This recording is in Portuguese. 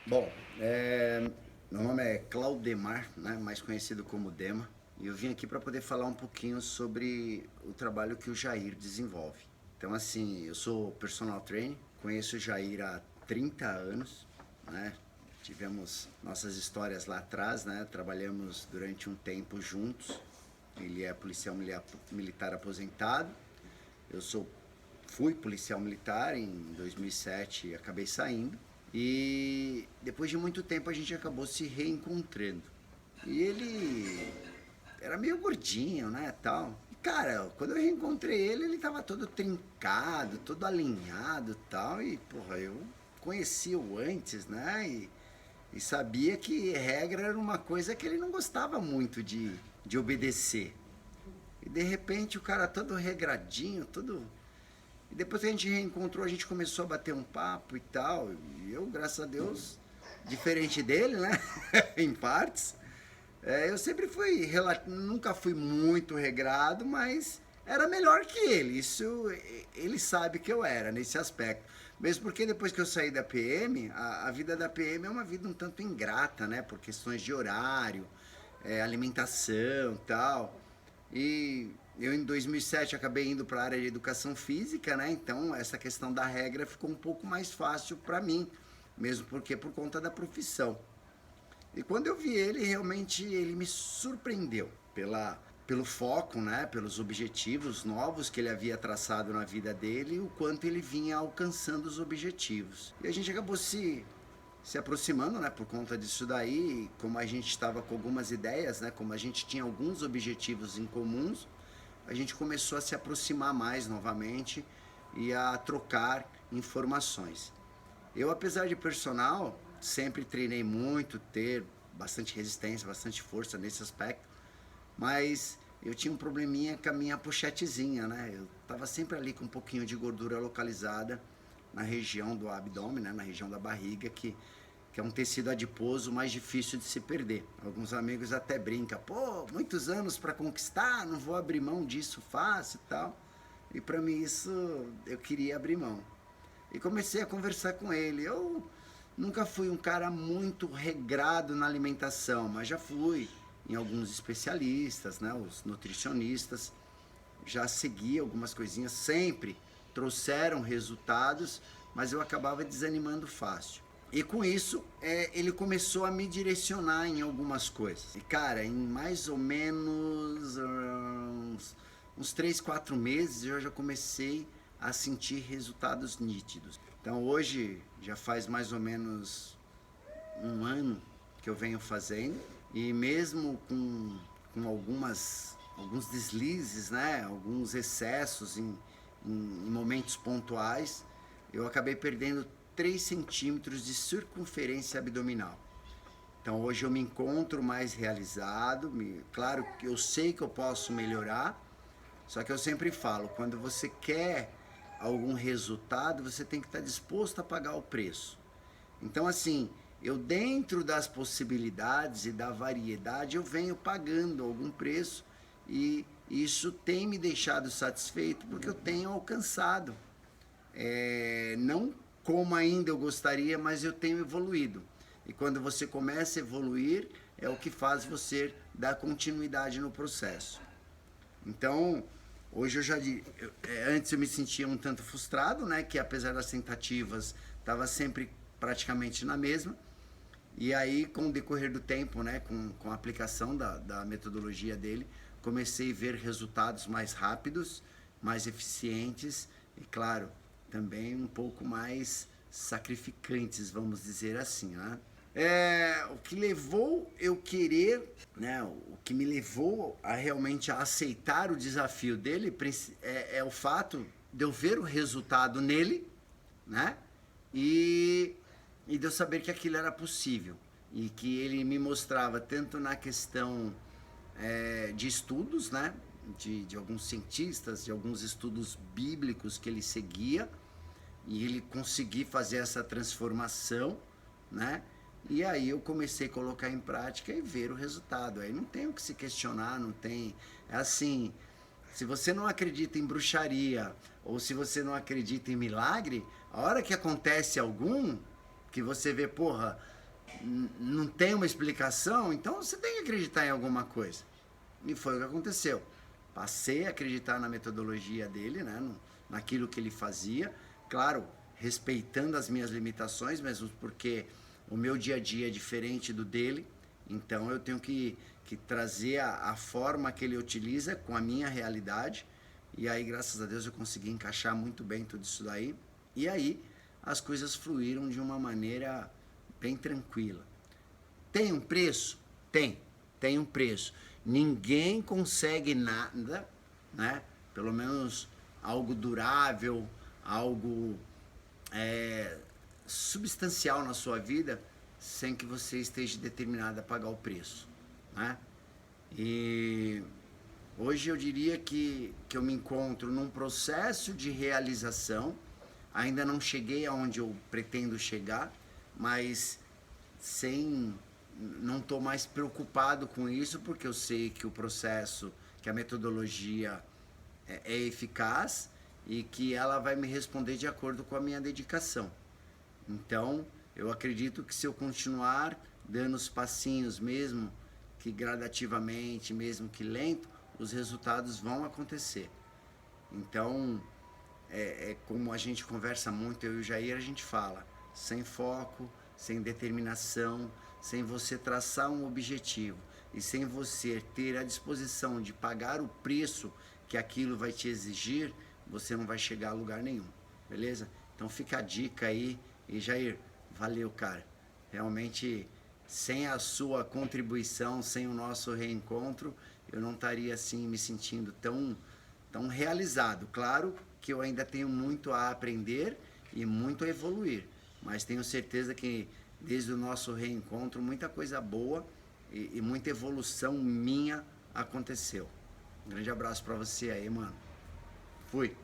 Bom, meu nome é Claudemar, né, mais conhecido como Dema, e eu vim aqui para poder falar um pouquinho sobre o trabalho que o Jair desenvolve. Então, assim, eu sou personal trainer, conheço o Jair há 30 anos, né? Tivemos nossas histórias lá atrás, né? Trabalhamos durante um tempo juntos. Ele é policial militar aposentado. Eu sou fui policial militar em 2007 e acabei saindo. E depois de muito tempo a gente acabou se reencontrando. E ele era meio gordinho, né, tal. E, cara, quando eu reencontrei ele, ele tava todo trincado, todo alinhado, tal. E, porra, eu conhecia-o antes, né? E sabia que regra era uma coisa que ele não gostava muito de obedecer. E de repente o cara todo regradinho, todo. E depois que a gente reencontrou, a gente começou a bater um papo e tal. E eu, graças a Deus, diferente dele, né? Em partes. Eu sempre fui, nunca fui muito regrado, mas era melhor que ele. Isso ele sabe que eu era nesse aspecto. Mesmo porque depois que eu saí da PM, a vida da PM é uma vida um tanto ingrata, né? Por questões de horário, alimentação e tal. E eu em 2007 acabei indo para a área de educação física, né? Então essa questão da regra ficou um pouco mais fácil para mim, mesmo porque por conta da profissão. E quando eu vi ele, realmente ele me surpreendeu pelo foco, né? Pelos objetivos novos que ele havia traçado na vida dele e o quanto ele vinha alcançando os objetivos. E a gente acabou se aproximando, né, por conta disso daí, como a gente estava com algumas ideias, né, como a gente tinha alguns objetivos em comuns, a gente começou a se aproximar mais novamente e a trocar informações. Eu, apesar de personal, sempre treinei muito, ter bastante resistência, bastante força nesse aspecto, mas eu tinha um probleminha com a minha pochetezinha, né? Eu tava sempre ali com um pouquinho de gordura localizada na região do abdômen, né? Na região da barriga, que é um tecido adiposo mais difícil de se perder. Alguns amigos até brincam, pô, muitos anos para conquistar, não vou abrir mão disso fácil e tal. E para mim isso eu queria abrir mão. E comecei a conversar com ele. Eu nunca fui um cara muito regrado na alimentação, mas já fui em alguns especialistas, né, os nutricionistas, já segui algumas coisinhas, sempre trouxeram resultados, mas eu acabava desanimando fácil. E com isso, ele começou a me direcionar em algumas coisas. E cara, em mais ou menos uns 3, 4 meses eu já comecei a sentir resultados nítidos. Então hoje já faz mais ou menos um ano que eu venho fazendo e mesmo com alguns deslizes, né, alguns excessos em momentos pontuais, eu acabei perdendo 3 centímetros de circunferência abdominal. Então hoje eu me encontro mais realizado, claro que eu sei que eu posso melhorar, só que eu sempre falo, quando você quer algum resultado, você tem que estar disposto a pagar o preço. Então, assim, eu dentro das possibilidades e da variedade, eu venho pagando algum preço e isso tem me deixado satisfeito porque eu tenho alcançado. Não como ainda eu gostaria, mas eu tenho evoluído. E quando você começa a evoluir, é o que faz você dar continuidade no processo. Então, hoje eu já antes eu me sentia um tanto frustrado, né, que apesar das tentativas estava sempre praticamente na mesma. E aí, com o decorrer do tempo, né, com a aplicação da metodologia dele, comecei a ver resultados mais rápidos, mais eficientes e, claro, também um pouco mais sacrificantes, vamos dizer assim, né? O que levou eu querer, né, o que me levou a realmente a aceitar o desafio dele é o fato de eu ver o resultado nele, né, e, e de eu saber que aquilo era possível e que ele me mostrava tanto na questão de estudos, né, de alguns cientistas, de alguns estudos bíblicos que ele seguia e ele conseguir fazer essa transformação, né? E aí eu comecei a colocar em prática e ver o resultado. Aí não tem o que se questionar, não tem. É assim, se você não acredita em bruxaria ou se você não acredita em milagre, a hora que acontece algum, que você vê, porra, não tem uma explicação, então você tem que acreditar em alguma coisa. E foi o que aconteceu. Passei a acreditar na metodologia dele, né, naquilo que ele fazia, claro, respeitando as minhas limitações, mesmo porque o meu dia a dia é diferente do dele, então eu tenho que trazer a forma que ele utiliza com a minha realidade, e aí, graças a Deus, eu consegui encaixar muito bem tudo isso daí, e aí as coisas fluíram de uma maneira bem tranquila. Tem um preço? Tem um preço. Ninguém consegue nada, né? Pelo menos algo durável, algo substancial na sua vida, sem que você esteja determinado a pagar o preço, né? E hoje eu diria que eu me encontro num processo de realização. Ainda não cheguei aonde eu pretendo chegar, mas sem não estou mais preocupado com isso, porque eu sei que o processo, que a metodologia é eficaz e que ela vai me responder de acordo com a minha dedicação. Então, eu acredito que se eu continuar dando os passinhos, mesmo que gradativamente, mesmo que lento, os resultados vão acontecer. Então, como a gente conversa muito, eu e o Jair, a gente fala, sem foco, sem determinação, sem você traçar um objetivo e sem você ter a disposição de pagar o preço que aquilo vai te exigir, você não vai chegar a lugar nenhum, beleza? Então fica a dica aí. E Jair, valeu, cara. Realmente, sem a sua contribuição, sem o nosso reencontro, eu não estaria assim me sentindo tão realizado. Claro que eu ainda tenho muito a aprender e muito a evoluir, mas tenho certeza que desde o nosso reencontro muita coisa boa e muita evolução minha aconteceu. Um grande abraço pra você aí, mano. Fui.